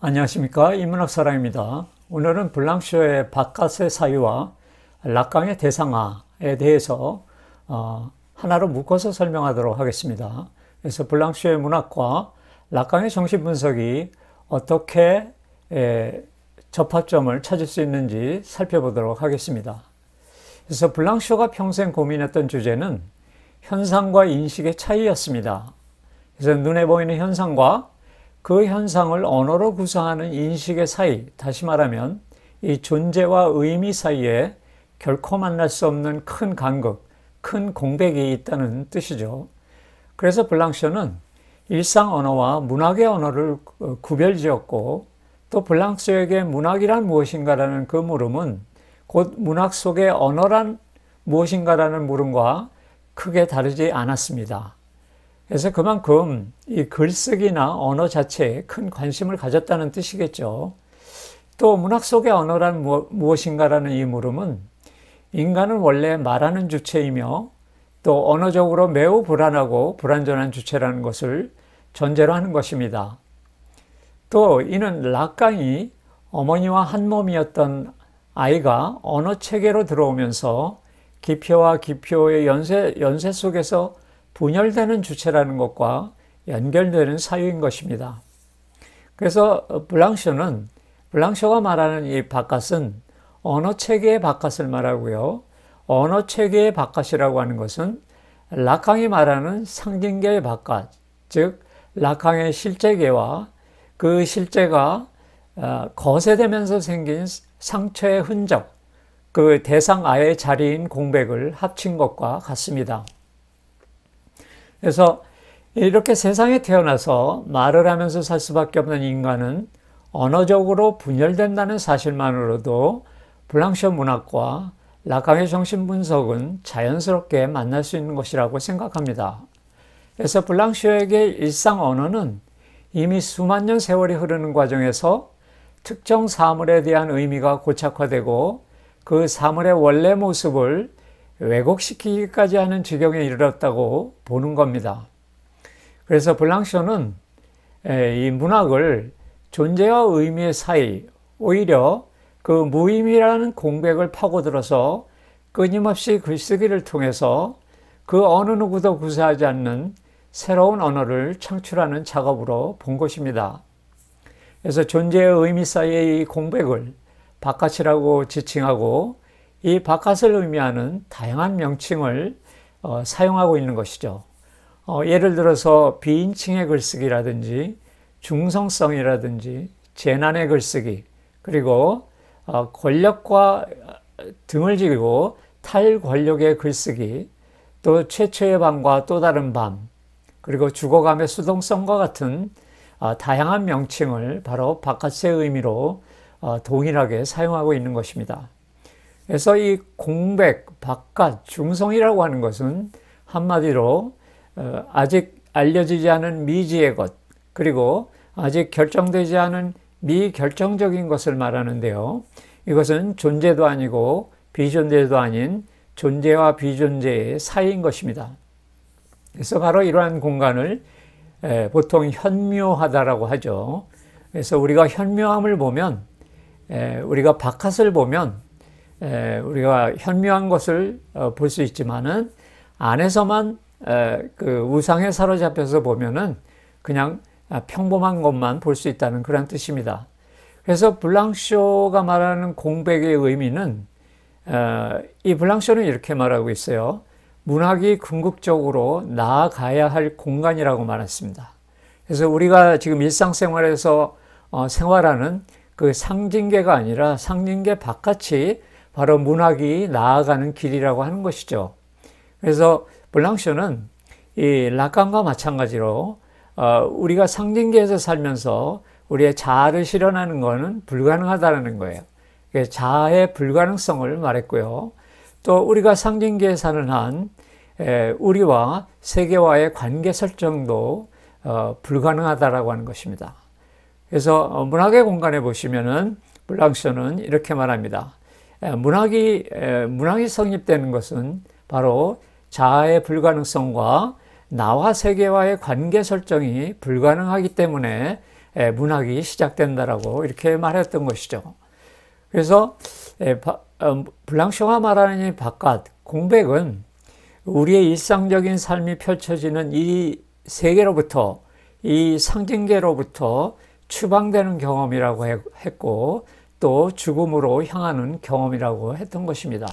안녕하십니까, 인문학사랑입니다. 오늘은 블랑쇼의 바깥의 사유와 락강의 대상화에 대해서 하나로 묶어서 설명하도록 하겠습니다. 그래서 블랑쇼의 문학과 락강의 정신분석이 어떻게 접합점을 찾을 수 있는지 살펴보도록 하겠습니다. 그래서 블랑쇼가 평생 고민했던 주제는 현상과 인식의 차이였습니다. 그래서 눈에 보이는 현상과 그 현상을 언어로 구사하는 인식의 사이, 다시 말하면 이 존재와 의미 사이에 결코 만날 수 없는 큰 간극, 큰 공백이 있다는 뜻이죠. 그래서 블랑쇼는 일상 언어와 문학의 언어를 구별지었고, 또 블랑쇼에게 문학이란 무엇인가라는 그 물음은 곧 문학 속의 언어란 무엇인가라는 물음과 크게 다르지 않았습니다. 그래서 그만큼 이 글쓰기나 언어 자체에 큰 관심을 가졌다는 뜻이겠죠. 또 문학 속의 언어란 무엇인가라는 이 물음은 인간은 원래 말하는 주체이며 또 언어적으로 매우 불안하고 불완전한 주체라는 것을 전제로 하는 것입니다. 또 이는 락강이 어머니와 한 몸이었던 아이가 언어 체계로 들어오면서 기표와 기표의 연쇄 속에서 분열되는 주체라는 것과 연결되는 사유인 것입니다. 그래서 블랑쇼가 말하는 이 바깥은 언어 체계의 바깥을 말하고요. 언어 체계의 바깥이라고 하는 것은 락강이 말하는 상징계의 바깥, 즉 락강의 실제계와 그 실제가 거세되면서 생긴 상처의 흔적, 그 대상 아의 자리인 공백을 합친 것과 같습니다. 그래서 이렇게 세상에 태어나서 말을 하면서 살 수밖에 없는 인간은 언어적으로 분열된다는 사실만으로도 블랑쇼 문학과 락강의 정신분석은 자연스럽게 만날 수 있는 것이라고 생각합니다. 그래서 블랑쇼에게 일상 언어는 이미 수만 년 세월이 흐르는 과정에서 특정 사물에 대한 의미가 고착화되고 그 사물의 원래 모습을 왜곡시키기까지 하는 지경에 이르렀다고 보는 겁니다. 그래서 블랑쇼는 이 문학을 존재와 의미의 사이, 오히려 그 무의미라는 공백을 파고들어서 끊임없이 글쓰기를 통해서 그 어느 누구도 구사하지 않는 새로운 언어를 창출하는 작업으로 본 것입니다. 그래서 존재의 의미 사이의 이 공백을 바깥이라고 지칭하고 이 바깥을 의미하는 다양한 명칭을 사용하고 있는 것이죠. 예를 들어서 비인칭의 글쓰기라든지 중성성이라든지 재난의 글쓰기, 그리고 권력과 등을 지고 탈권력의 글쓰기, 또 최초의 밤과 또 다른 밤, 그리고 죽어감의 수동성과 같은 다양한 명칭을 바로 바깥의 의미로 동일하게 사용하고 있는 것입니다. 그래서 이 공백, 바깥, 중성이라고 하는 것은 한마디로 아직 알려지지 않은 미지의 것, 그리고 아직 결정되지 않은 미결정적인 것을 말하는데요. 이것은 존재도 아니고 비존재도 아닌 존재와 비존재의 사이인 것입니다. 그래서 바로 이러한 공간을 보통 현묘하다라고 하죠. 그래서 우리가 현묘함을 보면, 우리가 바깥을 보면 우리가 현묘한 것을 볼 수 있지만은 안에서만 그 우상에 사로잡혀서 보면은 그냥 평범한 것만 볼 수 있다는 그런 뜻입니다. 그래서 블랑쇼가 말하는 공백의 의미는 이 블랑쇼는 이렇게 말하고 있어요. 문학이 궁극적으로 나아가야 할 공간이라고 말했습니다. 그래서 우리가 지금 일상생활에서 생활하는 그 상징계가 아니라 상징계 바깥이 바로 문학이 나아가는 길이라고 하는 것이죠. 그래서 블랑쇼는 이 락강과 마찬가지로 우리가 상징계에서 살면서 우리의 자아를 실현하는 것은 불가능하다는 거예요. 자아의 불가능성을 말했고요. 또 우리가 상징계에 사는 한 우리와 세계와의 관계 설정도 불가능하다라고 하는 것입니다. 그래서 문학의 공간에 보시면은 블랑쇼는 이렇게 말합니다. 문학이 성립되는 것은 바로 자아의 불가능성과 나와 세계와의 관계 설정이 불가능하기 때문에 문학이 시작된다라고 이렇게 말했던 것이죠. 그래서 블랑쇼가 말하는 이 바깥, 공백은 우리의 일상적인 삶이 펼쳐지는 이 세계로부터, 이 상징계로부터 추방되는 경험이라고 했고, 또 죽음으로 향하는 경험이라고 했던 것입니다.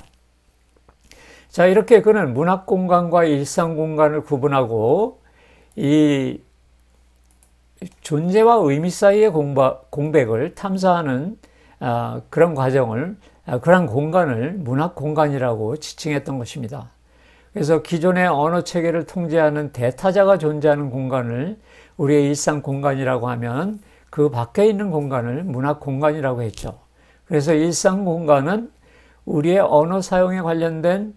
자, 이렇게 그는 문학 공간과 일상 공간을 구분하고 이 존재와 의미 사이의 공백을 탐사하는 그런 과정을, 그런 공간을 문학 공간이라고 지칭했던 것입니다. 그래서 기존의 언어 체계를 통제하는 대타자가 존재하는 공간을 우리의 일상 공간이라고 하면 그 밖에 있는 공간을 문학 공간이라고 했죠. 그래서 일상 공간은 우리의 언어 사용에 관련된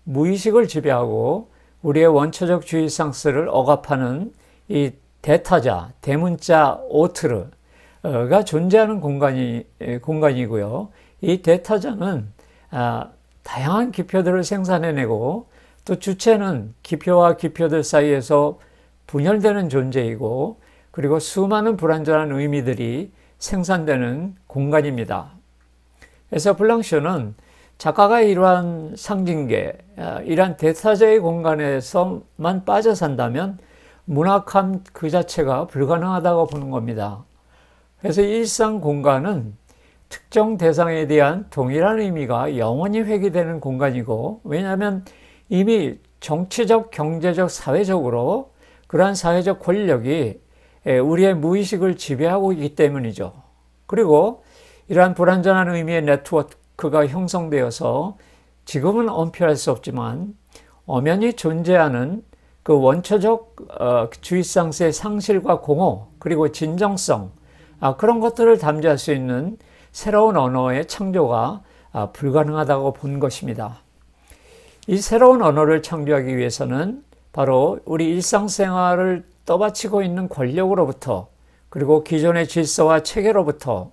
무의식을 지배하고 우리의 원초적 주의 상스를 억압하는 이 대타자, 대문자 오트르가 존재하는 공간이고요. 이 대타자는 다양한 기표들을 생산해내고 또 주체는 기표와 기표들 사이에서 분열되는 존재이고 그리고 수많은 불완전한 의미들이 생산되는 공간입니다. 그래서 블랑쇼는 작가가 이러한 상징계, 이러한 대타자의 공간에서만 빠져 산다면 문학함 그 자체가 불가능하다고 보는 겁니다. 그래서 일상 공간은 특정 대상에 대한 동일한 의미가 영원히 회귀되는 공간이고, 왜냐하면 이미 정치적, 경제적, 사회적으로 그러한 사회적 권력이 우리의 무의식을 지배하고 있기 때문이죠. 그리고 이러한 불완전한 의미의 네트워크가 형성되어서 지금은 엄표할 수 없지만 엄연히 존재하는 그 원초적 주의상스의 상실과 공허 그리고 진정성, 그런 것들을 담지할 수 있는 새로운 언어의 창조가 불가능하다고 본 것입니다. 이 새로운 언어를 창조하기 위해서는 바로 우리 일상생활을 떠받치고 있는 권력으로부터, 그리고 기존의 질서와 체계로부터,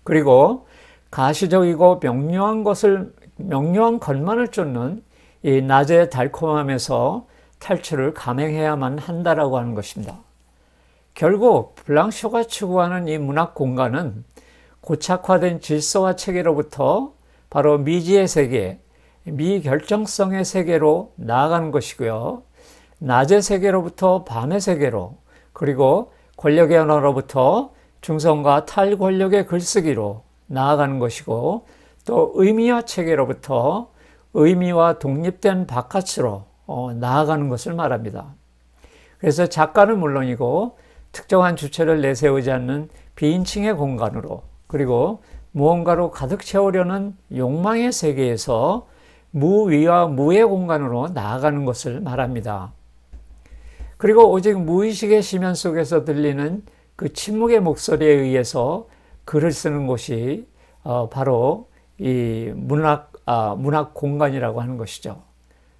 그리고 가시적이고 명료한 것만을 쫓는 이 낮의 달콤함에서 탈출을 감행해야만 한다라고 하는 것입니다. 결국 블랑쇼가 추구하는 이 문학 공간은 고착화된 질서와 체계로부터 바로 미지의 세계, 미결정성의 세계로 나아가는 것이고요. 낮의 세계로부터 밤의 세계로, 그리고 권력의 언어로부터 중성과 탈권력의 글쓰기로 나아가는 것이고, 또 의미와 체계로부터 의미와 독립된 바깥으로 나아가는 것을 말합니다. 그래서 작가는 물론이고 특정한 주체를 내세우지 않는 비인칭의 공간으로, 그리고 무언가로 가득 채우려는 욕망의 세계에서 무위와 무의 공간으로 나아가는 것을 말합니다. 그리고 오직 무의식의 심연 속에서 들리는 그 침묵의 목소리에 의해서 글을 쓰는 곳이 바로 이 문학 공간이라고 하는 것이죠.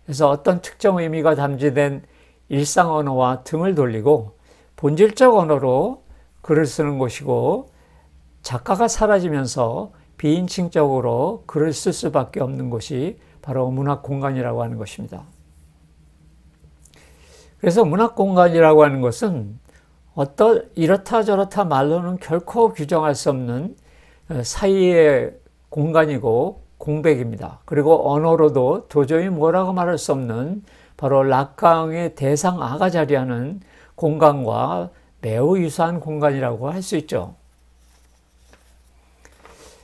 그래서 어떤 특정 의미가 담지된 일상 언어와 등을 돌리고 본질적 언어로 글을 쓰는 곳이고, 작가가 사라지면서 비인칭적으로 글을 쓸 수밖에 없는 곳이 바로 문학 공간이라고 하는 것입니다. 그래서 문학 공간이라고 하는 것은 이렇다 저렇다 말로는 결코 규정할 수 없는 사이의 공간이고 공백입니다. 그리고 언어로도 도저히 뭐라고 말할 수 없는 바로 락강의 대상 아가 자리하는 공간과 매우 유사한 공간이라고 할 수 있죠.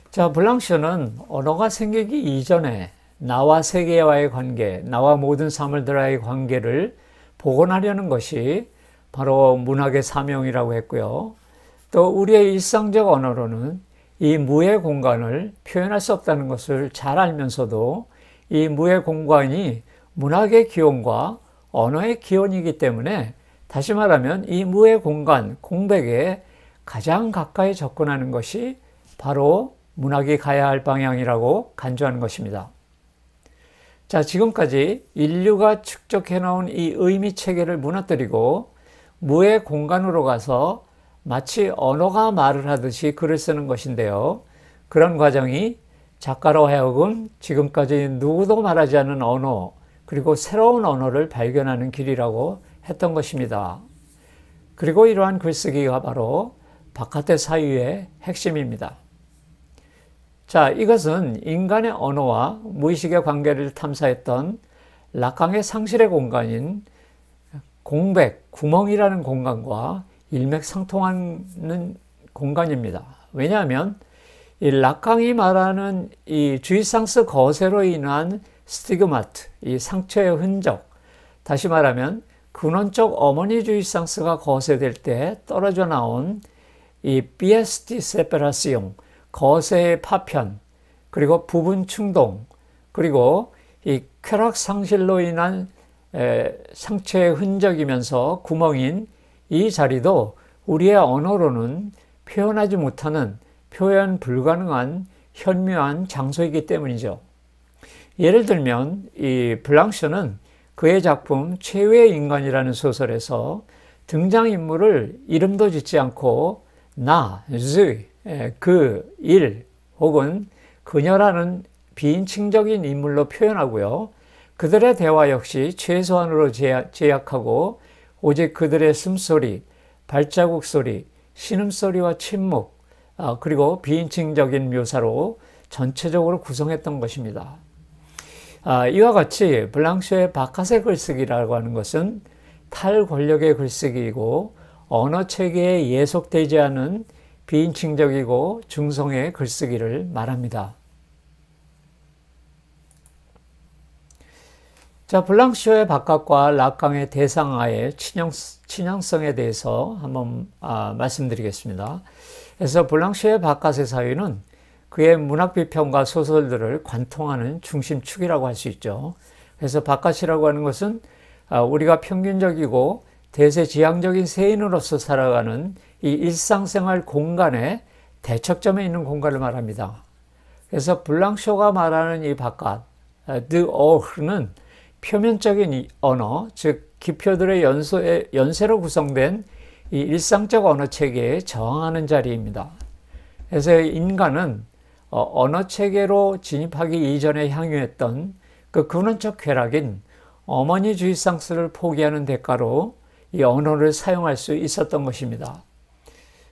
자, 블랑쇼는 언어가 생기기 이전에 나와 세계와의 관계, 나와 모든 사물들과의 관계를 복원하려는 것이 바로 문학의 사명이라고 했고요. 또 우리의 일상적 언어로는 이 무의 공간을 표현할 수 없다는 것을 잘 알면서도 이 무의 공간이 문학의 기원과 언어의 기원이기 때문에, 다시 말하면 이 무의 공간, 공백에 가장 가까이 접근하는 것이 바로 문학이 가야 할 방향이라고 간주하는 것입니다. 자, 지금까지 인류가 축적해놓은 이 의미 체계를 무너뜨리고 무의 공간으로 가서 마치 언어가 말을 하듯이 글을 쓰는 것인데요. 그런 과정이 작가로 하여금 지금까지 누구도 말하지 않은 언어, 그리고 새로운 언어를 발견하는 길이라고 했던 것입니다. 그리고 이러한 글쓰기가 바로 바깥의 사유의 핵심입니다. 자, 이것은 인간의 언어와 무의식의 관계를 탐사했던 라캉의 상실의 공간인 공백, 구멍이라는 공간과 일맥상통하는 공간입니다. 왜냐하면 이 라캉이 말하는 이 주이상스 거세로 인한 스티그마트, 이 상처의 흔적, 다시 말하면 근원적 어머니 주이상스가 거세될 때 떨어져 나온 이 비에스티 세페라시옹, 거세의 파편, 그리고 부분 충동, 그리고 이 쾌락 상실로 인한 상처의 흔적이면서 구멍인 이 자리도 우리의 언어로는 표현하지 못하는 표현 불가능한 현묘한 장소이기 때문이죠. 예를 들면 이 블랑쇼는 그의 작품 최후의 인간이라는 소설에서 등장인물을 이름도 짓지 않고 나, 그, 일 혹은 그녀라는 비인칭적인 인물로 표현하고요. 그들의 대화 역시 최소한으로 제약하고 오직 그들의 숨소리, 발자국 소리, 신음소리와 침묵, 그리고 비인칭적인 묘사로 전체적으로 구성했던 것입니다. 이와 같이 블랑쇼의 바깥의 글쓰기라고 하는 것은 탈권력의 글쓰기이고 언어체계에 예속되지 않은 비인칭적이고 중성의 글쓰기를 말합니다. 자, 블랑쇼의 바깥과 라캉의 대상화의 친형성에 대해서 한번 말씀드리겠습니다. 그래서 블랑쇼의 바깥의 사유는 그의 문학 비평과 소설들을 관통하는 중심축이라고 할 수 있죠. 그래서 바깥이라고 하는 것은 우리가 평균적이고 대세지향적인 세인으로서 살아가는 이 일상생활 공간의 대척점에 있는 공간을 말합니다. 그래서 블랑쇼가 말하는 이 바깥, 드어흐는 표면적인 언어, 즉 기표들의 연쇄로 구성된 이 일상적 언어 체계에 저항하는 자리입니다. 그래서 인간은 언어 체계로 진입하기 이전에 향유했던 그 근원적 쾌락인 어머니 주이상스를 포기하는 대가로 이 언어를 사용할 수 있었던 것입니다.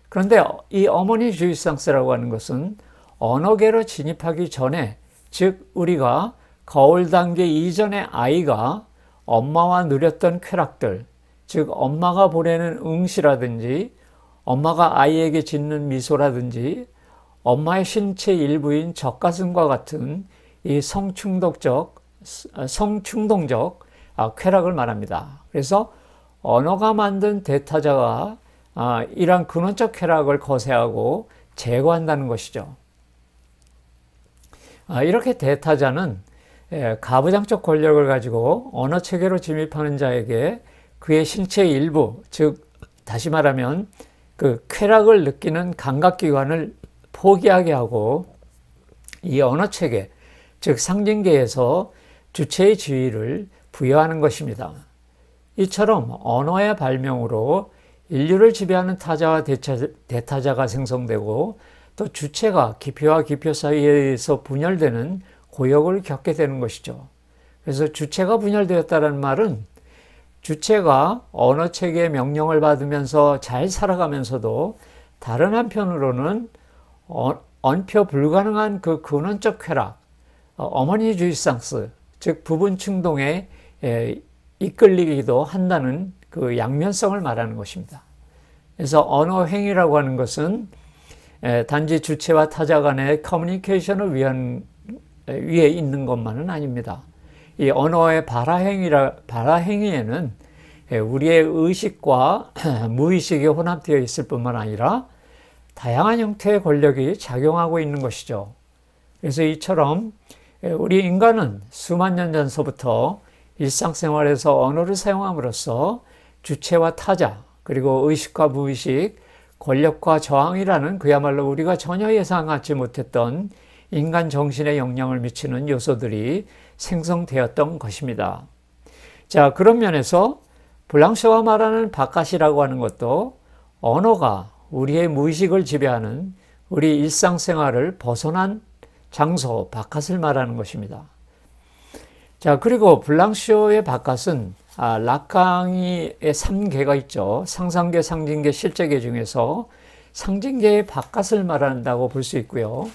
그런데 이 어머니 주이상스라고 하는 것은 언어계로 진입하기 전에, 즉 우리가 거울 단계 이전의 아이가 엄마와 누렸던 쾌락들, 즉 엄마가 보내는 응시라든지 엄마가 아이에게 짓는 미소라든지 엄마의 신체 일부인 젖가슴과 같은 이 성충동적 쾌락을 말합니다. 그래서 언어가 만든 대타자가 이러한 근원적 쾌락을 거세하고 제거한다는 것이죠. 이렇게 대타자는 가부장적 권력을 가지고 언어 체계로 진입하는 자에게 그의 신체의 일부, 즉 다시 말하면 그 쾌락을 느끼는 감각기관을 포기하게 하고 이 언어 체계, 즉 상징계에서 주체의 지위를 부여하는 것입니다. 이처럼 언어의 발명으로 인류를 지배하는 타자와 대타자가 생성되고 또 주체가 기표와 기표 사이에서 분열되는 고역을 겪게 되는 것이죠. 그래서 주체가 분열되었다는 말은 주체가 언어 체계의 명령을 받으면서 잘 살아가면서도 다른 한편으로는 언표 불가능한 그 근원적 쾌락, 어머니 주이상스, 즉 부분 충동에 이끌리기도 한다는 그 양면성을 말하는 것입니다. 그래서 언어 행위라고 하는 것은 단지 주체와 타자 간의 커뮤니케이션을 위해 있는 것만은 아닙니다. 이 언어의 발화행위에는 우리의 의식과 무의식이 혼합되어 있을 뿐만 아니라 다양한 형태의 권력이 작용하고 있는 것이죠. 그래서 이처럼 우리 인간은 수만 년 전서부터 일상생활에서 언어를 사용함으로써 주체와 타자, 그리고 의식과 무의식, 권력과 저항이라는 그야말로 우리가 전혀 예상하지 못했던 인간 정신에 영향을 미치는 요소들이 생성되었던 것입니다. 자, 그런 면에서 블랑쇼가 말하는 바깥이라고 하는 것도 언어가 우리의 무의식을 지배하는 우리 일상생활을 벗어난 장소, 바깥을 말하는 것입니다. 자, 그리고 블랑쇼의 바깥은 락강의 3계가 있죠. 상상계, 상징계, 실제계 중에서 상징계의 바깥을 말한다고 볼 수 있고요.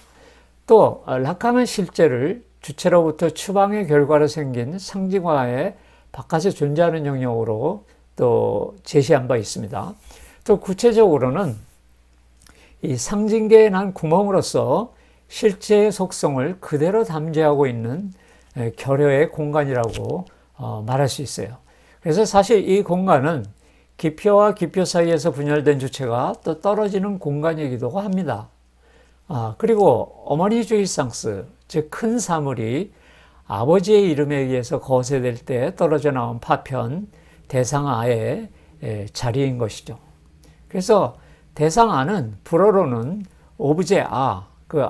또 락강은 실제를 주체로부터 추방의 결과로 생긴 상징화의 바깥에 존재하는 영역으로 또 제시한 바 있습니다. 또 구체적으로는 이 상징계에 난 구멍으로서 실제의 속성을 그대로 담재하고 있는 결여의 공간이라고 말할 수 있어요. 그래서 사실 이 공간은 기표와 기표 사이에서 분열된 주체가 또 떨어지는 공간이기도 합니다. 그리고 어머니 주이상스, 즉 큰 사물이 아버지의 이름에 의해서 거세될 때 떨어져 나온 파편, 대상아의 자리인 것이죠. 그래서 대상아는 불어로는 오브제 그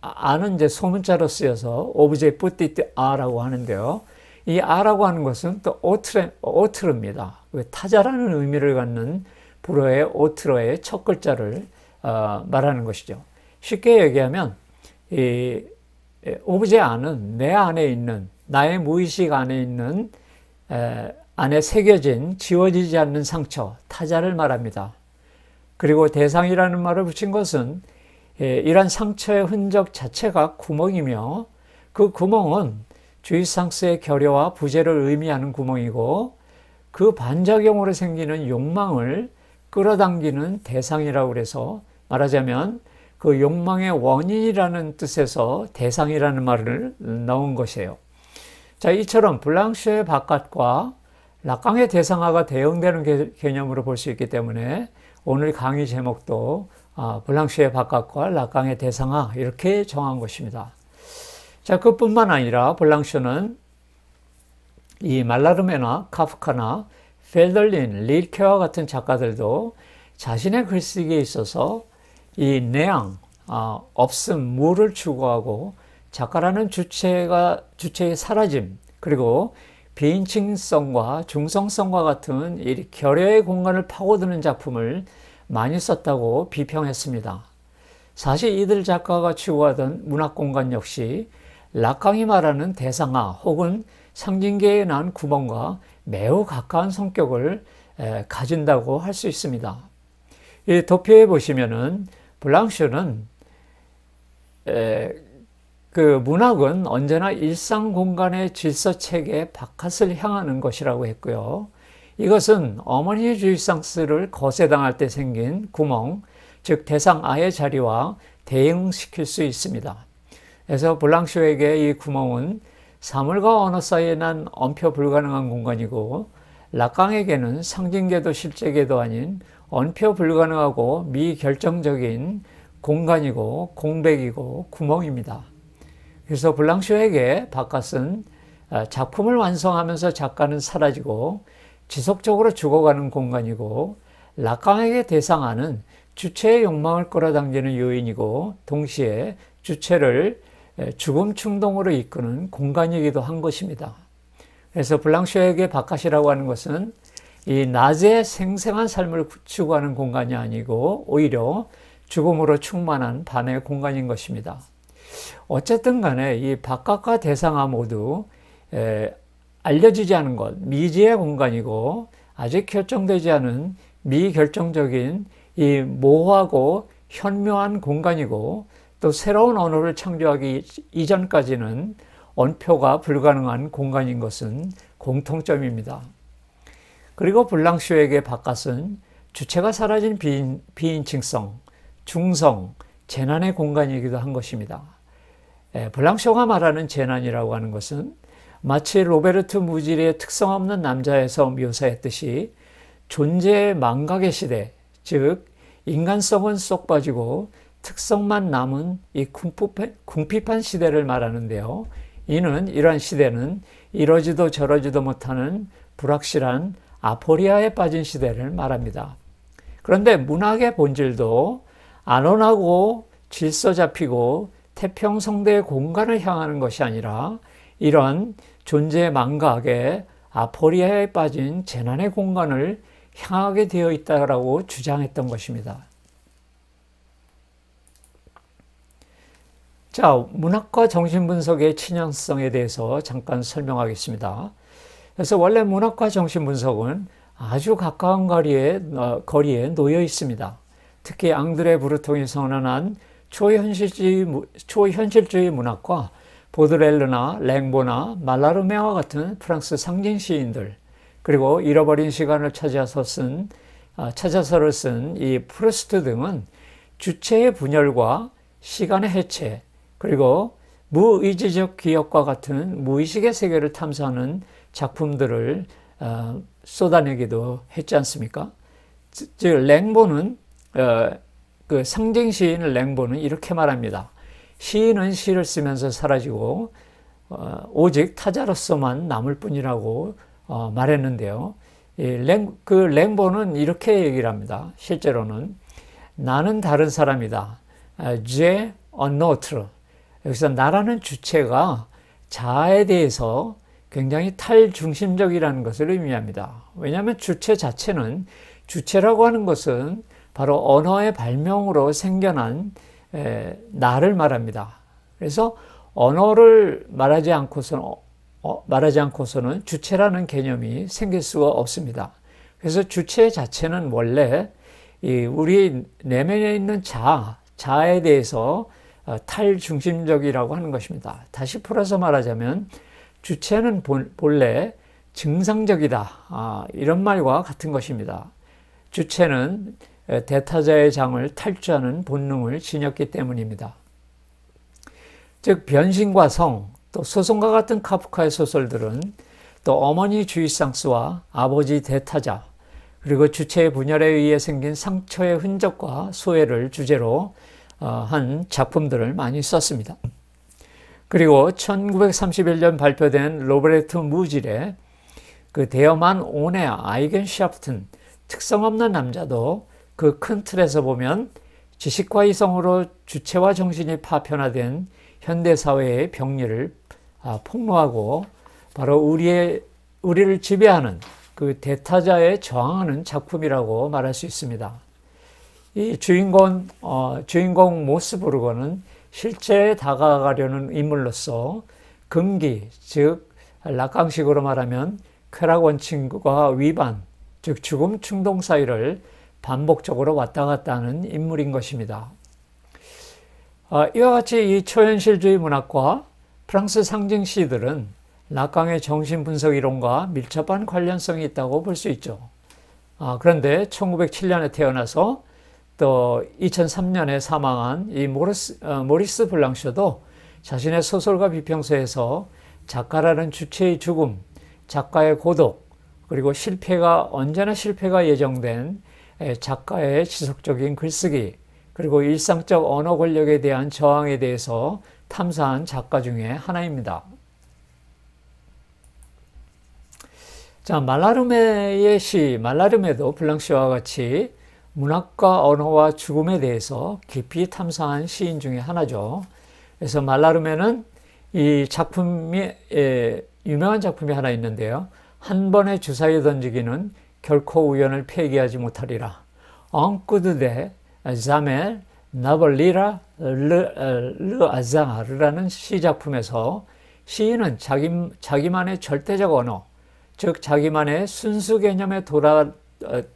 아는 이제 소문자로 쓰여서 오브제 뿌띠띠 아라고 하는데요. 이 아라고 하는 것은 또 오트르입니다. 타자라는 의미를 갖는 불어의 오트르의 첫 글자를 말하는 것이죠. 쉽게 얘기하면 이 오브제 아는 내 안에 있는, 나의 무의식 안에 있는 안에 새겨진 지워지지 않는 상처, 타자를 말합니다. 그리고 대상이라는 말을 붙인 것은 이러한 상처의 흔적 자체가 구멍이며 그 구멍은 주이상스의 결여와 부재를 의미하는 구멍이고 그 반작용으로 생기는 욕망을 끌어당기는 대상이라고 해서 말하자면 그 욕망의 원인이라는 뜻에서 대상이라는 말을 넣은 것이에요. 자, 이처럼 블랑시오의 바깥과 락강의 대상화가 대응되는 개념으로 볼 수 있기 때문에 오늘 강의 제목도 블랑시오의 바깥과 락강의 대상화 이렇게 정한 것입니다. 자, 그뿐만 아니라 블랑시오는 이 말라르메나 카프카나 펠덜린, 릴케와 같은 작가들도 자신의 글쓰기에 있어서 이 내양, 없음, 무를 추구하고 작가라는 주체의 사라짐, 그리고 비인칭성과 중성성과 같은 이 결여의 공간을 파고드는 작품을 많이 썼다고 비평했습니다. 사실 이들 작가가 추구하던 문학 공간 역시 락강이 말하는 대상화 혹은 상징계에 난 구멍과 매우 가까운 성격을 가진다고 할 수 있습니다. 이 도표에 보시면은 블랑시오는 그 문학은 언제나 일상 공간의 질서 체계 바깥을 향하는 것이라고 했고요. 이것은 어머니의 주이상스를 거세당할 때 생긴 구멍, 즉 대상 아의 자리와 대응시킬 수 있습니다. 그래서 블랑시오에게 이 구멍은 사물과 언어 사이에 난 언표 불가능한 공간이고 락강에게는 상징계도 실제계도 아닌 언표 불가능하고 미결정적인 공간이고 공백이고 구멍입니다. 그래서 블랑시오에게 바깥은 작품을 완성하면서 작가는 사라지고 지속적으로 죽어가는 공간이고 락강에게 대상화는 주체의 욕망을 끌어당기는 요인이고 동시에 주체를 죽음 충동으로 이끄는 공간이기도 한 것입니다. 그래서 블랑시오에게 바깥이라고 하는 것은 이 낮의 생생한 삶을 추구하는 공간이 아니고 오히려 죽음으로 충만한 밤의 공간인 것입니다. 어쨌든 간에 이 바깥과 대상화 모두 알려지지 않은 것, 미지의 공간이고 아직 결정되지 않은 미결정적인 이 모호하고 현묘한 공간이고 또 새로운 언어를 창조하기 이전까지는 언표가 불가능한 공간인 것은 공통점입니다. 그리고 블랑시오에게 바깥은 주체가 사라진 비인칭성, 중성, 재난의 공간이기도 한 것입니다. 블랑시오가 말하는 재난이라고 하는 것은 마치 로베르트 무지리의 특성 없는 남자에서 묘사했듯이 존재의 망각의 시대, 즉 인간성은 쏙 빠지고 특성만 남은 이 궁핍한 시대를 말하는데요. 이는 이러한 시대는 이러지도 저러지도 못하는 불확실한 아포리아에 빠진 시대를 말합니다. 그런데 문학의 본질도 안온하고 질서 잡히고 태평성대의 공간을 향하는 것이 아니라 이런 존재의 망각에 아포리아에 빠진 재난의 공간을 향하게 되어 있다고 주장했던 것입니다. 자, 문학과 정신분석의 친연성에 대해서 잠깐 설명하겠습니다. 그래서 원래 문학과 정신분석은 아주 가까운 거리에 놓여 있습니다. 특히 앙드레 브루통이 선언한 초현실주의 문학과 보드렐르나 랭보나 말라르메와 같은 프랑스 상징 시인들, 그리고 잃어버린 시간을 찾아서를 쓴 이 프루스트 등은 주체의 분열과 시간의 해체, 그리고 무의지적 기억과 같은 무의식의 세계를 탐사하는 작품들을 쏟아내기도 했지 않습니까? 즉 랭보는 그 상징 시인 랭보는 이렇게 말합니다. 시인은 시를 쓰면서 사라지고 오직 타자로서만 남을 뿐이라고 말했는데요. 그 랭보는 이렇게 얘기를 합니다. 실제로는 나는 다른 사람이다. J'ai un autre. 여기서 나라는 주체가 자아에 대해서 굉장히 탈중심적이라는 것을 의미합니다. 왜냐하면 주체 자체는, 주체라고 하는 것은 바로 언어의 발명으로 생겨난 나를 말합니다. 그래서 언어를 말하지 않고서는 주체라는 개념이 생길 수가 없습니다. 그래서 주체 자체는 원래 우리 내면에 있는 자아에 대해서 탈중심적이라고 하는 것입니다. 다시 풀어서 말하자면 주체는 본래 증상적이다, 이런 말과 같은 것입니다. 주체는 대타자의 장을 탈주하는 본능을 지녔기 때문입니다. 즉 변신과 성, 또 소송과 같은 카프카의 소설들은 또 어머니 주이상스와 아버지 대타자, 그리고 주체의 분열에 의해 생긴 상처의 흔적과 소외를 주제로 한 작품들을 많이 썼습니다. 그리고 1931년 발표된 로베르트 무질의 그 대엄한 온의 아이겐샤프튼, 특성 없는 남자도 그 큰 틀에서 보면 지식과 이성으로 주체와 정신이 파편화된 현대사회의 병리를 폭로하고 바로 우리를 지배하는 그 대타자에 저항하는 작품이라고 말할 수 있습니다. 이 주인공 모스부르거는 실제에 다가가려는 인물로서 금기, 즉 락강식으로 말하면 쾌락 원칙과 위반, 즉 죽음 충동 사이를 반복적으로 왔다 갔다 하는 인물인 것입니다. 이와 같이 이 초현실주의 문학과 프랑스 상징 시들은 락강의 정신분석 이론과 밀접한 관련성이 있다고 볼 수 있죠. 그런데 1907년에 태어나서 또 2003년에 사망한 이 모리스 블랑쇼도 자신의 소설과 비평서에서 작가라는 주체의 죽음, 작가의 고독, 그리고 언제나 실패가 예정된 작가의 지속적인 글쓰기, 그리고 일상적 언어 권력에 대한 저항에 대해서 탐사한 작가 중에 하나입니다. 자, 말라르메의 시, 말라르메도 블랑시와 같이 문학과 언어와 죽음에 대해서 깊이 탐사한 시인 중에 하나죠. 그래서 말라르메는 이 작품이 유명한 작품이 하나 있는데요. 한 번의 주사위 던지기는 결코 우연을 폐기하지 못하리라. 엉꾸드데 자멜 나벌리라 르 아자르라는 시작품에서 시인은 자기만의 절대적 언어, 즉 자기만의 순수 개념에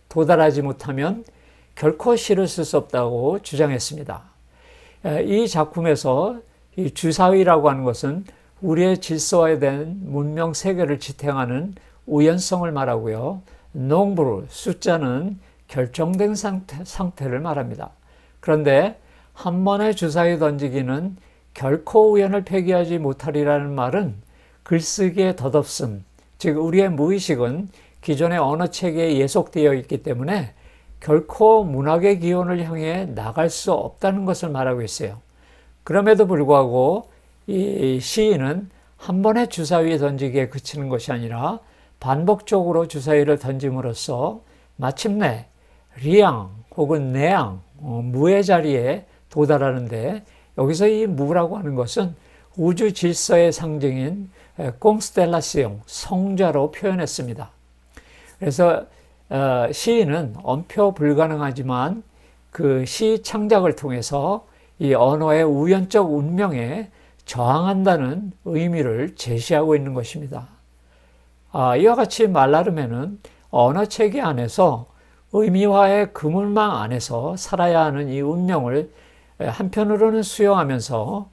도달하지 못하면 결코 시를 쓸 수 없다고 주장했습니다. 이 작품에서 이 주사위라고 하는 것은 우리의 질서화된 문명 세계를 지탱하는 우연성을 말하고요. 농브루, 숫자는 결정된 상태를 말합니다. 그런데 한 번의 주사위 던지기는 결코 우연을 폐기하지 못하리라는 말은 글쓰기의 덧없음, 즉 우리의 무의식은 기존의 언어체계에 예속되어 있기 때문에 결코 문학의 기원을 향해 나갈 수 없다는 것을 말하고 있어요. 그럼에도 불구하고 이 시인은 한 번의 주사위에 던지기에 그치는 것이 아니라 반복적으로 주사위를 던짐으로써 마침내 리앙 혹은 내앙, 무의 자리에 도달하는데, 여기서 이 무라고 하는 것은 우주 질서의 상징인 꽁스텔라시옹, 성자로 표현했습니다. 그래서 시인은 엄표 불가능하지만 그 시 창작을 통해서 이 언어의 우연적 운명에 저항한다는 의미를 제시하고 있는 것입니다. 이와 같이 말라르면은 언어 체계 안에서 의미화의 그물망 안에서 살아야 하는 이 운명을 한편으로는 수용하면서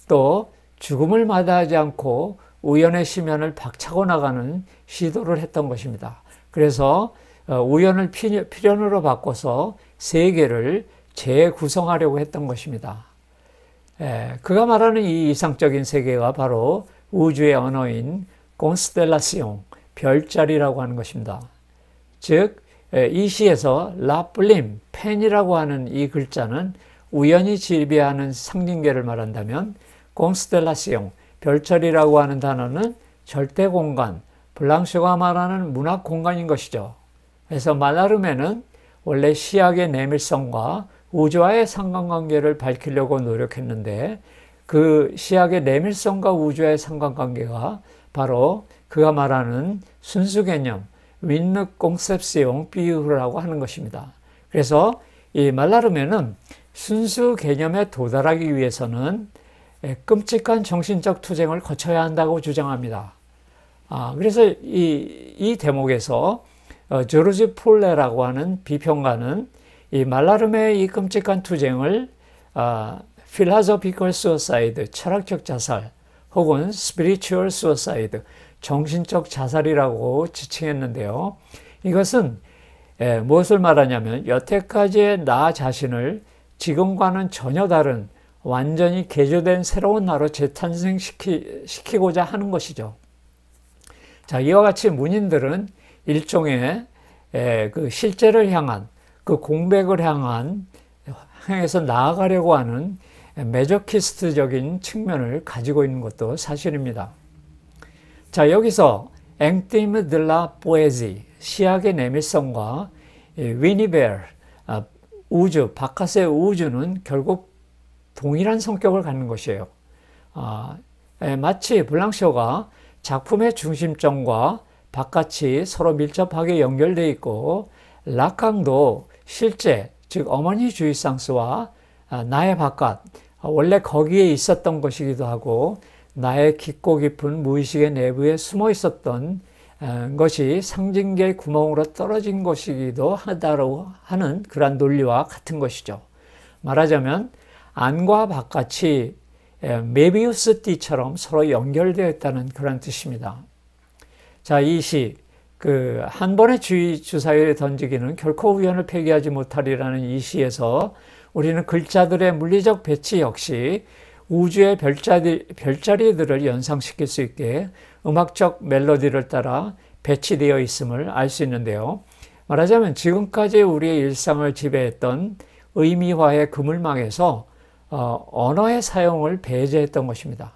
또 죽음을 마다하지 않고 우연의 심연을 박차고 나가는 시도를 했던 것입니다. 그래서 우연을 필연으로 바꿔서 세계를 재구성하려고 했던 것입니다. 그가 말하는 이 이상적인 세계가 바로 우주의 언어인 콘스텔라시옹, 별자리라고 하는 것입니다. 즉, 이 시에서 라플림, 펜이라고 하는 이 글자는 우연히 지배하는 상징계를 말한다면 콘스텔라시옹, 별자리라고 하는 단어는 절대 공간, 블랑쇼가 말하는 문학 공간인 것이죠. 그래서 말라르메는 원래 시약의 내밀성과 우주와의 상관관계를 밝히려고 노력했는데 그 시약의 내밀성과 우주와의 상관관계가 바로 그가 말하는 순수 개념, 윈느 콘셉시옹 비유라고 하는 것입니다. 그래서 이 말라르메는 순수 개념에 도달하기 위해서는 끔찍한 정신적 투쟁을 거쳐야 한다고 주장합니다. 그래서 이 대목에서 조르지 폴레라고 하는 비평가는 이 말라르메의 이 끔찍한 투쟁을 philosophical suicide, 철학적 자살, 혹은 spiritual suicide, 정신적 자살이라고 지칭했는데요. 이것은 무엇을 말하냐면 여태까지의 나 자신을 지금과는 전혀 다른 완전히 개조된 새로운 나로 재탄생시키고자 하는 것이죠. 자, 이와 같이 문인들은 일종의 그 실제를 향한 그 공백을 향해서 나아가려고 하는 메조키스트적인 측면을 가지고 있는 것도 사실입니다. 자, 여기서 앵티메 들라 포에지, 시약의 내밀성과 위니벨, 우주, 바깥의 우주는 결국 동일한 성격을 갖는 것이에요. 마치 블랑쇼가 작품의 중심점과 바깥이 서로 밀접하게 연결되어 있고 라캉도 실제, 즉 어머니 주이상스와 나의 바깥, 원래 거기에 있었던 것이기도 하고 나의 깊고 깊은 무의식의 내부에 숨어 있었던 것이 상징계의 구멍으로 떨어진 것이기도 하다고 하는 그러한 논리와 같은 것이죠. 말하자면 안과 바깥이 메비우스 띠처럼 서로 연결되어 있다는 그런 뜻입니다. 자, 이 시, 한 번의 주사위를 던지기는 결코 우연을 폐기하지 못하리라는 이 시에서 우리는 글자들의 물리적 배치 역시 우주의 별자리들을 연상시킬 수 있게 음악적 멜로디를 따라 배치되어 있음을 알 수 있는데요. 말하자면 지금까지 우리의 일상을 지배했던 의미화의 그물망에서 언어의 사용을 배제했던 것입니다.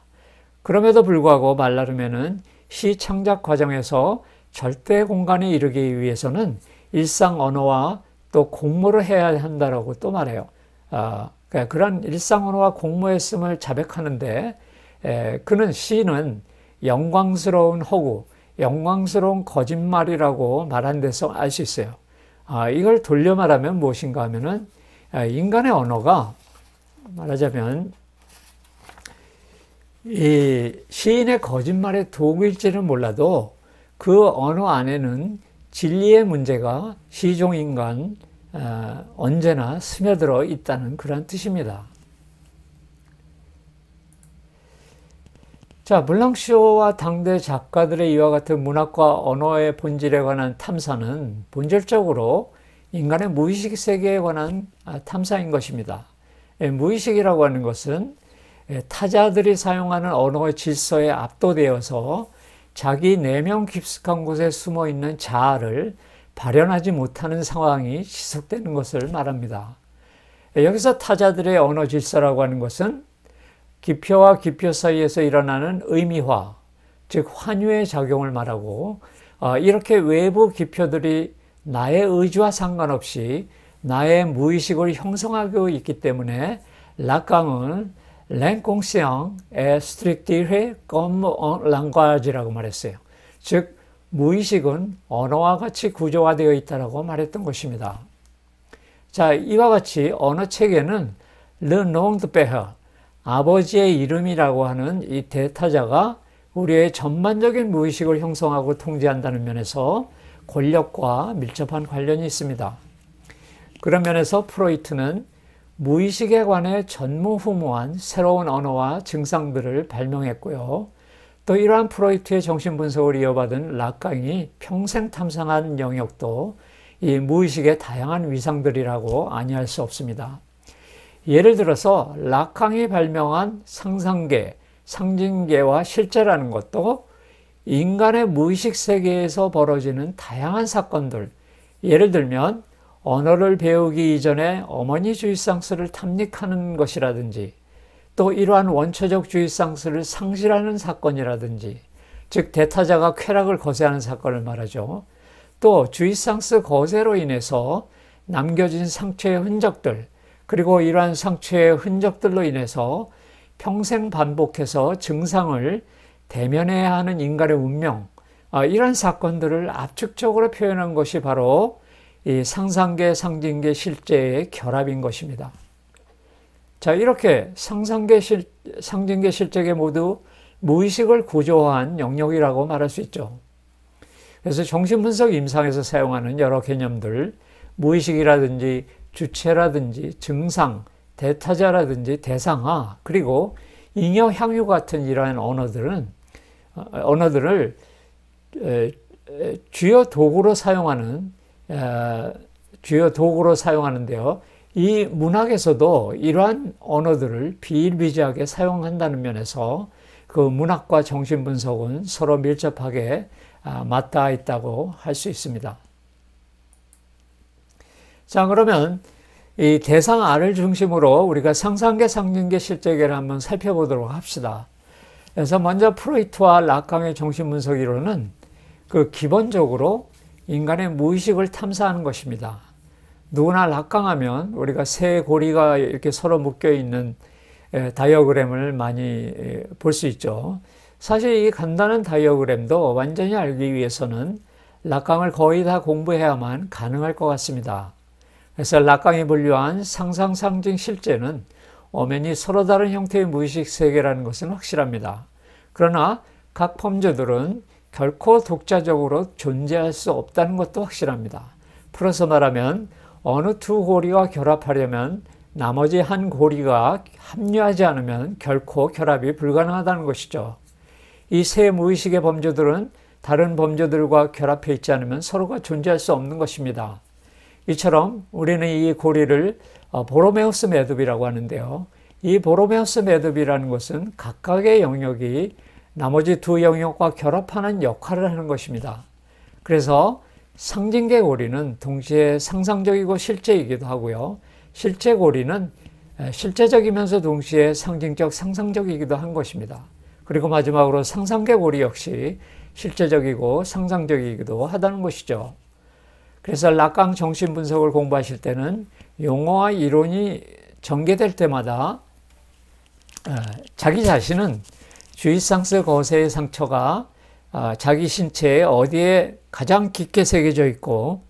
그럼에도 불구하고 말라르메는 시 창작 과정에서 절대 공간에 이르기 위해서는 일상 언어와 또 공모를 해야 한다라고 또 말해요. 그런 일상 언어와 공모했음을 자백하는데 그는 시는 영광스러운 허구, 영광스러운 거짓말이라고 말한 데서 알 수 있어요. 이걸 돌려 말하면 무엇인가 하면은 인간의 언어가 말하자면 이 시인의 거짓말의 도구일지는 몰라도 그 언어 안에는 진리의 문제가 시종인간 언제나 스며들어 있다는 그런 뜻입니다. 자, 블랑쇼와 당대 작가들의 이와 같은 문학과 언어의 본질에 관한 탐사는 본질적으로 인간의 무의식 세계에 관한 탐사인 것입니다. 무의식이라고 하는 것은 타자들이 사용하는 언어의 질서에 압도되어서 자기 내면 깊숙한 곳에 숨어 있는 자아를 발현하지 못하는 상황이 지속되는 것을 말합니다. 여기서 타자들의 언어 질서라고 하는 것은 기표와 기표 사이에서 일어나는 의미화, 즉 환유의 작용을 말하고 이렇게 외부 기표들이 나의 의지와 상관없이 나의 무의식을 형성하고 있기 때문에 라깡은 l'inconscient est structuré comme un langage라고 말했어요. 즉 무의식은 언어와 같이 구조화되어 있다고 말했던 것입니다. 자, 이와 같이 언어 체계는 le nom de père, 아버지의 이름이라고 하는 이 대타자가 우리의 전반적인 무의식을 형성하고 통제한다는 면에서 권력과 밀접한 관련이 있습니다. 그런 면에서 프로이트는 무의식에 관해 전무후무한 새로운 언어와 증상들을 발명했고요. 또 이러한 프로이트의 정신분석을 이어받은 락강이 평생 탐상한 영역도 이 무의식의 다양한 위상들이라고 아니할 수 없습니다. 예를 들어서 락강이 발명한 상상계, 상징계와 실제라는 것도 인간의 무의식 세계에서 벌어지는 다양한 사건들, 예를 들면 언어를 배우기 이전에 어머니 주입상스를 탐닉하는 것이라든지 또 이러한 원초적 주입상스를 상실하는 사건이라든지 즉 대타자가 쾌락을 거세하는 사건을 말하죠. 또 주입상스 거세로 인해서 남겨진 상처의 흔적들 그리고 이러한 상처의 흔적들로 인해서 평생 반복해서 증상을 대면해야 하는 인간의 운명 이런 사건들을 압축적으로 표현한 것이 바로 이 상상계, 상징계, 실제의 결합인 것입니다. 자, 이렇게 상상계, 상징계, 실제계 모두 무의식을 구조화한 영역이라고 말할 수 있죠. 그래서 정신분석 임상에서 사용하는 여러 개념들, 무의식이라든지 주체라든지 증상, 대타자라든지 대상화, 그리고 잉여 향유 같은 이러한 언어들을 주요 도구로 사용하는데요. 이 문학에서도 이러한 언어들을 비일비재하게 사용한다는 면에서 그 문학과 정신분석은 서로 밀접하게 맞닿아 있다고 할 수 있습니다. 자, 그러면 이 대상 R을 중심으로 우리가 상상계, 상징계, 실제계를 한번 살펴보도록 합시다. 그래서 먼저 프로이트와 락강의 정신분석 이론은 그 기본적으로 인간의 무의식을 탐사하는 것입니다. 누구나 락강하면 우리가 세 고리가 이렇게 서로 묶여 있는 다이어그램을 많이 볼 수 있죠. 사실 이 간단한 다이어그램도 완전히 알기 위해서는 락강을 거의 다 공부해야만 가능할 것 같습니다. 그래서 락강이 분류한 상상, 상징, 실제는 엄연히 서로 다른 형태의 무의식 세계라는 것은 확실합니다. 그러나 각 범주들은 결코 독자적으로 존재할 수 없다는 것도 확실합니다. 풀어서 말하면 어느 두 고리가 결합하려면 나머지 한 고리가 합류하지 않으면 결코 결합이 불가능하다는 것이죠. 이 세 무의식의 범주들은 다른 범주들과 결합해 있지 않으면 서로가 존재할 수 없는 것입니다. 이처럼 우리는 이 고리를 보로메우스 매듭이라고 하는데요. 이 보로메우스 매듭이라는 것은 각각의 영역이 나머지 두 영역과 결합하는 역할을 하는 것입니다. 그래서 상징계 고리는 동시에 상상적이고 실제이기도 하고요. 실제 고리는 실제적이면서 동시에 상징적, 상상적이기도 한 것입니다. 그리고 마지막으로 상상계 고리 역시 실제적이고 상상적이기도 하다는 것이죠. 그래서 락강 정신분석을 공부하실 때는 용어와 이론이 전개될 때마다 자기 자신은 주입상스 거세의 상처가 자기 신체에 어디에 가장 깊게 새겨져 있고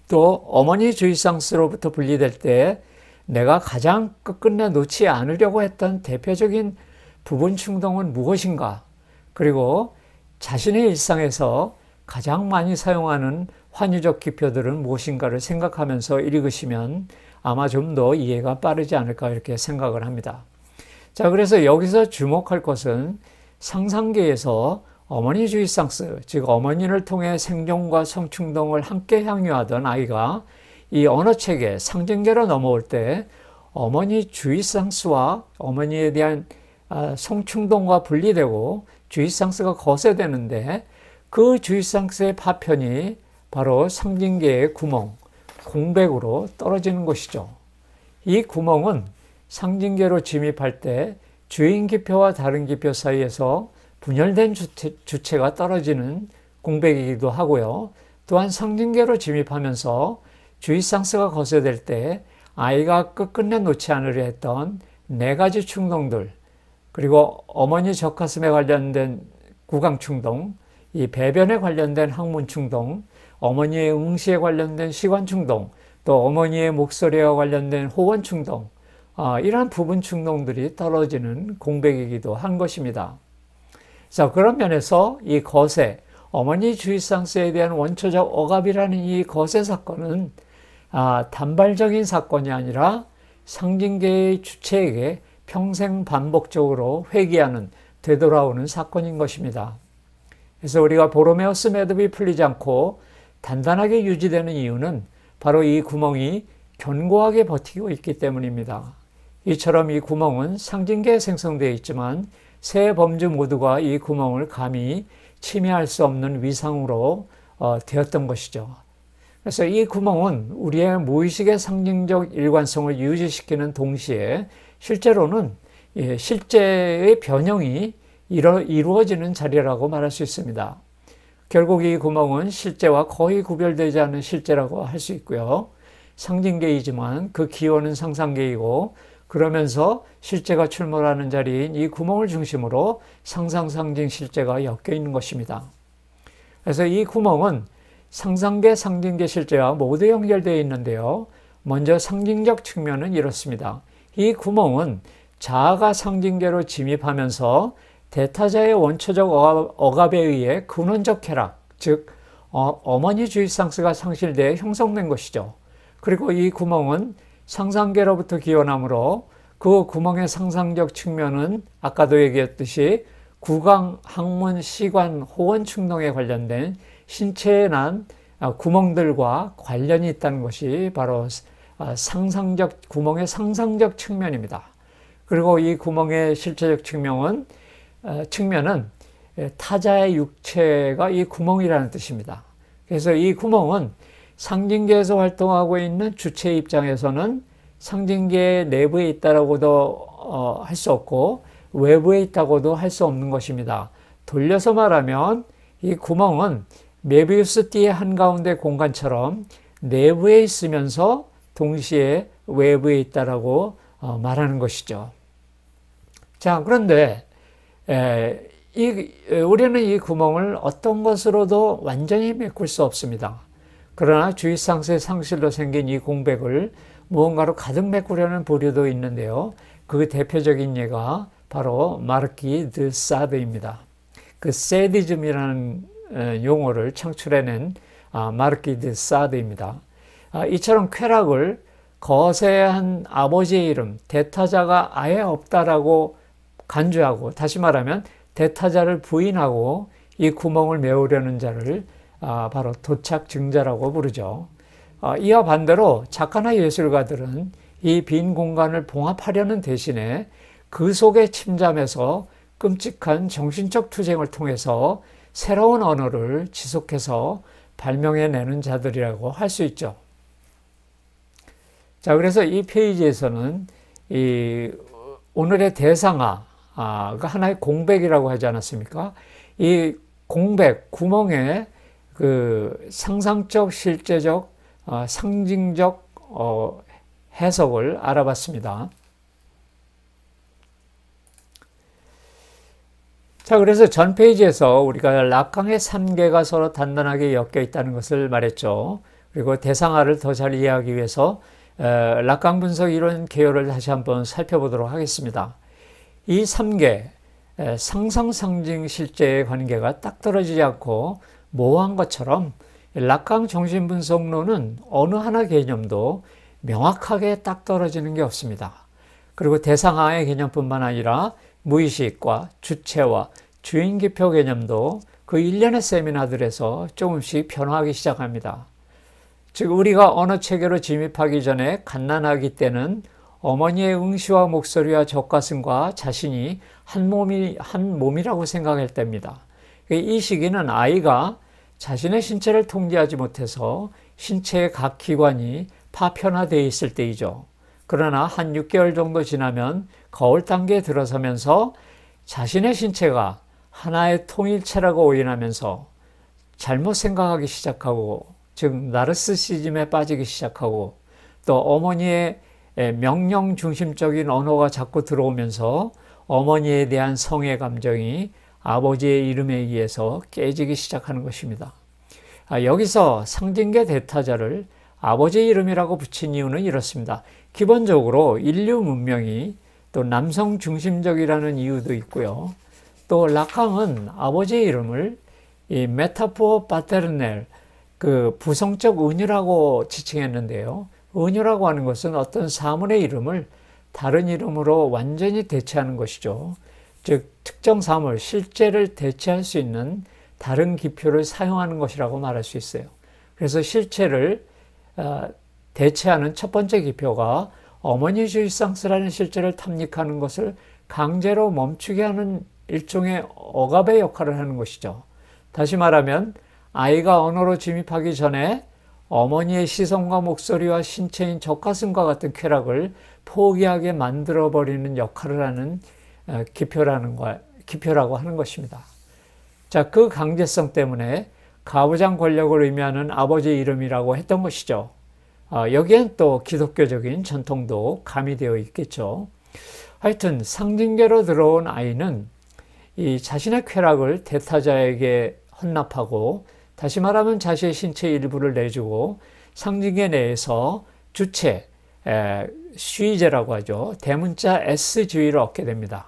또 어머니 주입상스로부터 분리될 때 내가 가장 끝끝내 놓지 않으려고 했던 대표적인 부분 충동은 무엇인가, 그리고 자신의 일상에서 가장 많이 사용하는 환유적 기표들은 무엇인가를 생각하면서 읽으시면 아마 좀 더 이해가 빠르지 않을까 이렇게 생각을 합니다. 자, 그래서 여기서 주목할 것은 상상계에서 어머니 주입상스, 즉 어머니를 통해 생존과 성충동을 함께 향유하던 아이가 이 언어체계, 상징계로 넘어올 때 어머니 주입상스와 어머니에 대한 성충동과 분리되고 주입상스가 거세되는데 그 주입상스의 파편이 바로 상징계의 구멍, 공백으로 떨어지는 것이죠. 이 구멍은 상징계로 진입할 때 주인 기표와 다른 기표 사이에서 분열된 주체가 떨어지는 공백이기도 하고요. 또한 상징계로 진입하면서 주입상스가 거세될 때 아이가 끝끝내 놓지 않으려 했던 네 가지 충동들, 그리고 어머니 젖가슴에 관련된 구강충동, 이 배변에 관련된 항문충동, 어머니의 응시에 관련된 시관충동, 또 어머니의 목소리와 관련된 호원충동, 이러한 부분 충동들이 떨어지는 공백이기도 한 것입니다. 자, 그런 면에서 이 거세, 어머니 주입상스에 대한 원초적 억압이라는 이 거세 사건은 단발적인 사건이 아니라 상징계의 주체에게 평생 반복적으로 회귀하는, 되돌아오는 사건인 것입니다. 그래서 우리가 보로메우스 매듭이 풀리지 않고 단단하게 유지되는 이유는 바로 이 구멍이 견고하게 버티고 있기 때문입니다. 이처럼 이 구멍은 상징계에 생성되어 있지만 세 범주 모두가 이 구멍을 감히 침해할 수 없는 위상으로 되었던 것이죠. 그래서 이 구멍은 우리의 무의식의 상징적 일관성을 유지시키는 동시에 실제로는 실제의 변형이 이루어지는 자리라고 말할 수 있습니다. 결국 이 구멍은 실제와 거의 구별되지 않는 실제라고 할 수 있고요. 상징계이지만 그 기원은 상상계이고, 그러면서 실제가 출몰하는 자리인 이 구멍을 중심으로 상상, 상징, 실제가 엮여 있는 것입니다. 그래서 이 구멍은 상상계, 상징계, 실제와 모두 연결되어 있는데요. 먼저 상징적 측면은 이렇습니다. 이 구멍은 자아가 상징계로 침입하면서 대타자의 원초적 억압에 의해 근원적 쾌락, 즉 어머니 주입상스가 상실되어 형성된 것이죠. 그리고 이 구멍은 상상계로부터 기원하므로 그 구멍의 상상적 측면은 아까도 얘기했듯이 구강, 항문, 시관, 호원 충동에 관련된 신체에 난 구멍들과 관련이 있다는 것이 바로 구멍의 상상적 측면입니다. 그리고 이 구멍의 실체적 측면은 타자의 육체가 이 구멍이라는 뜻입니다. 그래서 이 구멍은 상징계에서 활동하고 있는 주체의 입장에서는 상징계 내부에 있다고도 할 수 없고 외부에 있다고도 할 수 없는 것입니다. 돌려서 말하면 이 구멍은 메비우스 띠의 한가운데 공간처럼 내부에 있으면서 동시에 외부에 있다라고 말하는 것이죠. 자, 그런데 우리는 이 구멍을 어떤 것으로도 완전히 메꿀 수 없습니다. 그러나 주입상스의 상실로 생긴 이 공백을 무언가로 가득 메꾸려는 부류도 있는데요. 그 대표적인 예가 바로 마르키 드 사드입니다. 그 세디즘이라는 용어를 창출해낸 마르키 드 사드입니다. 이처럼 쾌락을 거세한 아버지의 이름, 대타자가 아예 없다라고 간주하고, 다시 말하면 대타자를 부인하고 이 구멍을 메우려는 자를 바로 도착증자라고 부르죠. 이와 반대로 작가나 예술가들은 이 빈 공간을 봉합하려는 대신에 그 속에 침잠해서 끔찍한 정신적 투쟁을 통해서 새로운 언어를 지속해서 발명해내는 자들이라고 할 수 있죠. 자, 그래서 이 페이지에서는 오늘의 대상화가 하나의 공백이라고 하지 않았습니까? 이 공백, 구멍의 그 상상적, 실제적, 상징적 해석을 알아봤습니다. 자, 그래서 전 페이지에서 우리가 락강의 3개가 서로 단단하게 엮여 있다는 것을 말했죠. 그리고 대상화를 더 잘 이해하기 위해서 락강 분석 이론 개요를 다시 한번 살펴보도록 하겠습니다. 이 3개, 상상, 상징, 실제의 관계가 딱 떨어지지 않고 모호한 것처럼 락강 정신분석론은 어느 하나 개념도 명확하게 딱 떨어지는 게 없습니다. 그리고 대상화의 개념뿐만 아니라 무의식과 주체와 주인기표 개념도 그 일련의 세미나들에서 조금씩 변화하기 시작합니다. 즉 우리가 언어 체계로 침입하기 전에 갓난아기 때는 어머니의 응시와 목소리와 젖가슴과 자신이 한 몸이라고 생각할 때입니다. 이 시기는 아이가 자신의 신체를 통제하지 못해서 신체의 각 기관이 파편화되어 있을 때이죠. 그러나 한 6개월 정도 지나면 거울 단계에 들어서면서 자신의 신체가 하나의 통일체라고 오인하면서 잘못 생각하기 시작하고, 즉 나르시시즘에 빠지기 시작하고, 또 어머니의 명령 중심적인 언어가 자꾸 들어오면서 어머니에 대한 성의 감정이 아버지의 이름에 의해서 깨지기 시작하는 것입니다. 여기서 상징계 대타자를 아버지의 이름이라고 붙인 이유는 이렇습니다. 기본적으로 인류 문명이 또 남성 중심적이라는 이유도 있고요. 또 라캉은 아버지의 이름을 이 메타포 파테르넬, 그 부성적 은유라고 지칭했는데요. 은유라고 하는 것은 어떤 사물의 이름을 다른 이름으로 완전히 대체하는 것이죠. 즉 특정 사물, 실제를 대체할 수 있는 다른 기표를 사용하는 것이라고 말할 수 있어요. 그래서 실체를 대체하는 첫 번째 기표가 어머니 주이상스라는 실제를 탐닉하는 것을 강제로 멈추게 하는 일종의 억압의 역할을 하는 것이죠. 다시 말하면 아이가 언어로 침입하기 전에 어머니의 시선과 목소리와 신체인 젖가슴과 같은 쾌락을 포기하게 만들어버리는 역할을 하는 기표라고 하는 것입니다. 자, 그 강제성 때문에 가부장 권력을 의미하는 아버지의 이름이라고 했던 것이죠. 여기엔 또 기독교적인 전통도 가미되어 있겠죠. 하여튼 상징계로 들어온 아이는 이 자신의 쾌락을 대타자에게 헌납하고, 다시 말하면 자신의 신체 일부를 내주고 상징계 내에서 주체, 쉬제라고 하죠. 대문자 S 지위를 얻게 됩니다.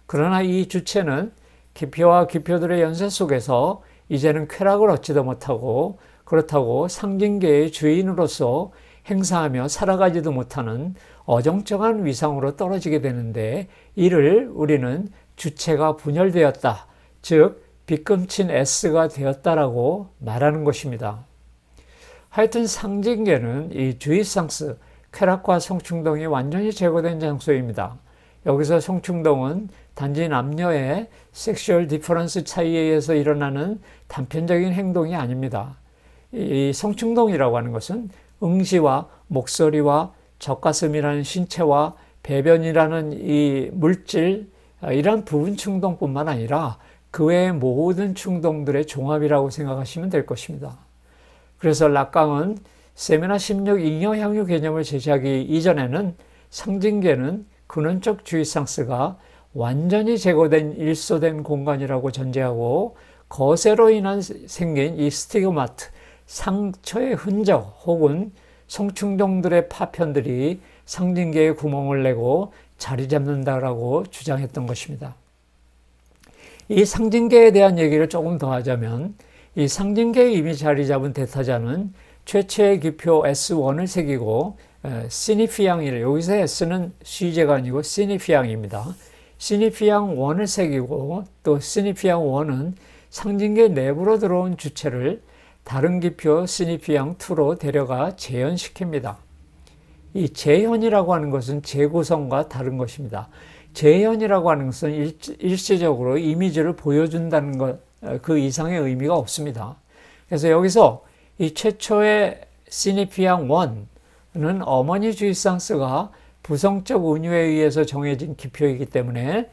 그러나 이 주체는 기표와 기표들의 연쇄 속에서 이제는 쾌락을 얻지도 못하고, 그렇다고 상징계의 주인으로서 행사하며 살아가지도 못하는 어정쩡한 위상으로 떨어지게 되는데, 이를 우리는 주체가 분열되었다, 즉 빗금친 S가 되었다라고 말하는 것입니다. 하여튼 상징계는 이 주이상스, 쾌락과 성충동이 완전히 제거된 장소입니다. 여기서 성충동은 단지 남녀의 섹슈얼 디퍼런스 차이에 의해서 일어나는 단편적인 행동이 아닙니다. 이 성충동이라고 하는 것은 응시와 목소리와 젖가슴이라는 신체와 배변이라는 이 물질, 이런 부분 충동뿐만 아니라 그 외의 모든 충동들의 종합이라고 생각하시면 될 것입니다. 그래서 라캉은 세미나 16 잉여 향유 개념을 제시하기 이전에는 상징계는 근원적 주이상스가 완전히 제거된 일소된 공간이라고 전제하고, 거세로 인한 생긴 이 스티그마트, 상처의 흔적 혹은 성충동들의 파편들이 상징계에 구멍을 내고 자리 잡는다라고 주장했던 것입니다. 이 상징계에 대한 얘기를 조금 더 하자면, 이 상징계에 이미 자리 잡은 대타자는 최초의 기표 S1을 새기고 시니피앙이를, 여기서 S는 쉬제가 아니고 시니피앙입니다. 시니피앙 1을 새기고, 또 시니피앙 1은 상징계 내부로 들어온 주체를 다른 기표 시니피앙 2로 데려가 재현시킵니다. 이 재현이라고 하는 것은 재구성과 다른 것입니다. 재현이라고 하는 것은 일시적으로 이미지를 보여준다는 것, 그 이상의 의미가 없습니다. 그래서 여기서 이 최초의 시니피앙 1는 어머니 주이상스가 부성적 은유에 의해서 정해진 기표이기 때문에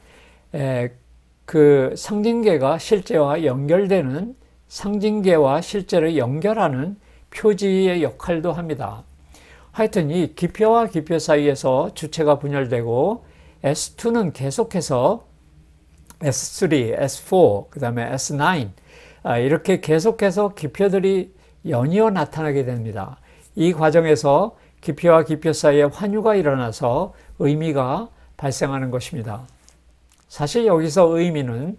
그 상징계가 실제와 연결되는, 상징계와 실제를 연결하는 표지의 역할도 합니다. 하여튼 이 기표와 기표 사이에서 주체가 분열되고, S2는 계속해서 S3, S4, 그 다음에 S9 이렇게 계속해서 기표들이 연이어 나타나게 됩니다. 이 과정에서 기표와 기표 사이에 환유가 일어나서 의미가 발생하는 것입니다. 사실 여기서 의미는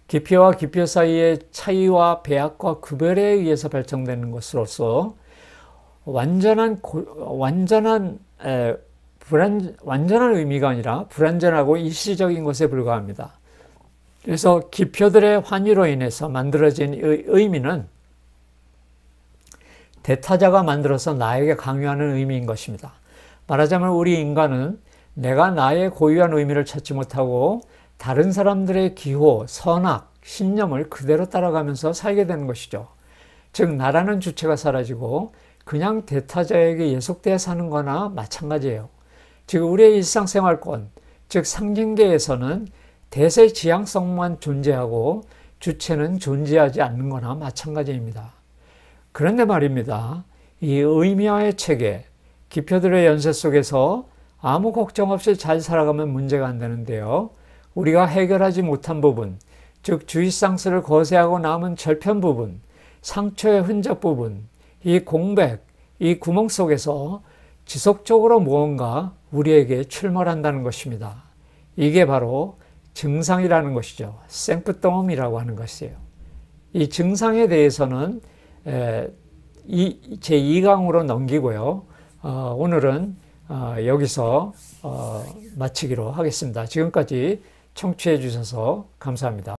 기표와 기표 사이의 차이와 배합과 구별에 의해서 발생되는 것으로서 완전한 의미가 아니라 불완전하고 일시적인 것에 불과합니다. 그래서 기표들의 환유로 인해서 만들어진 의미는 대타자가 만들어서 나에게 강요하는 의미인 것입니다. 말하자면 우리 인간은 내가 나의 고유한 의미를 찾지 못하고 다른 사람들의 기호, 선악, 신념을 그대로 따라가면서 살게 되는 것이죠. 즉 나라는 주체가 사라지고 그냥 대타자에게 예속되어 사는 거나 마찬가지예요. 즉 우리의 일상생활권, 즉 상징계에서는 대세 지향성만 존재하고 주체는 존재하지 않는 거나 마찬가지입니다. 그런데 말입니다. 이 의미화의 체계, 기표들의 연쇄 속에서 아무 걱정 없이 잘 살아가면 문제가 안 되는데요. 우리가 해결하지 못한 부분, 즉 주이상스를 거세하고 남은 절편 부분, 상처의 흔적 부분, 이 공백, 이 구멍 속에서 지속적으로 무언가 우리에게 출몰한다는 것입니다. 이게 바로 증상이라는 것이죠. 생프텀이라고 하는 것이에요. 이 증상에 대해서는 제 2강으로 넘기고요. 오늘은 여기서 마치기로 하겠습니다. 지금까지 청취해 주셔서 감사합니다.